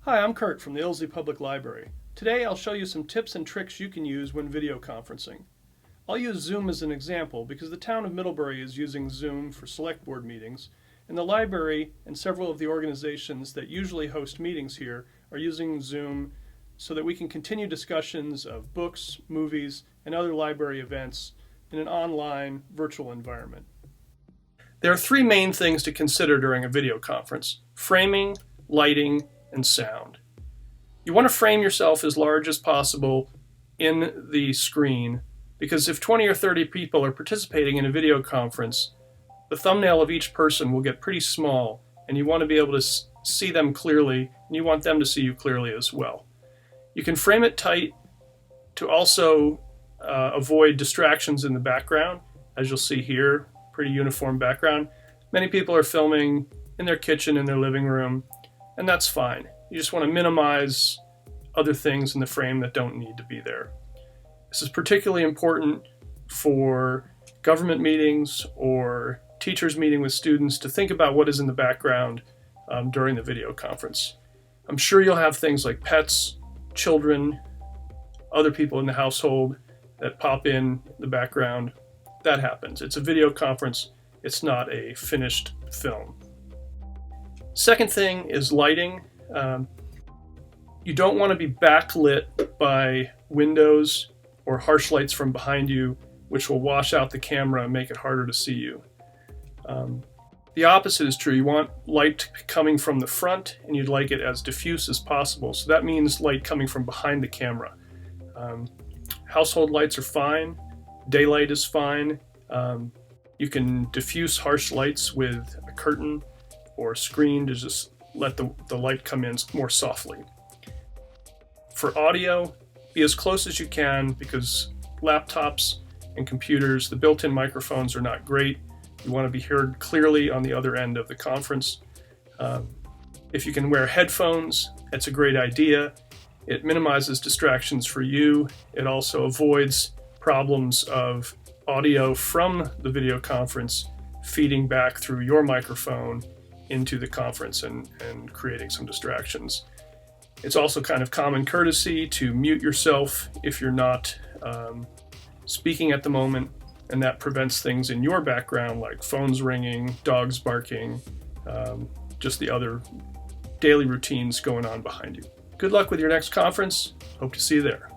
Hi, I'm Kurt from the Ilsley Public Library. Today I'll show you some tips and tricks you can use when video conferencing. I'll use Zoom as an example because the town of Middlebury is using Zoom for select board meetings, and the library and several of the organizations that usually host meetings here are using Zoom so that we can continue discussions of books, movies, and other library events in an online virtual environment. There are three main things to consider during a video conference: framing, lighting, and sound. You want to frame yourself as large as possible in the screen because if 20 or 30 people are participating in a video conference, the thumbnail of each person will get pretty small and you want to be able to see them clearly and you want them to see you clearly as well. You can frame it tight to also avoid distractions in the background. As you'll see here, pretty uniform background. Many people are filming in their kitchen, in their living room, and that's fine. You just want to minimize other things in the frame that don't need to be there. This is particularly important for government meetings or teachers meeting with students to think about what is in the background during the video conference. I'm sure you'll have things like pets, children, other people in the household that pop in the background. That happens. It's a video conference. It's not a finished film. Second thing is lighting. You don't want to be backlit by windows or harsh lights from behind you, which will wash out the camera and make it harder to see you. The opposite is true. You want light coming from the front, and you'd like it as diffuse as possible. So that means light coming from behind the camera. Household lights are fine. Daylight is fine. You can diffuse harsh lights with a curtain or a screen to just let the light come in more softly. For audio, be as close as you can because laptops and computers, the built-in microphones are not great. You want to be heard clearly on the other end of the conference. If you can wear headphones, it's a great idea. It minimizes distractions for you. It also avoids problems of audio from the video conference feeding back through your microphone into the conference and creating some distractions. It's also kind of common courtesy to mute yourself if you're not speaking at the moment, and that prevents things in your background like phones ringing, dogs barking, just the other daily routines going on behind you. Good luck with your next conference. Hope to see you there.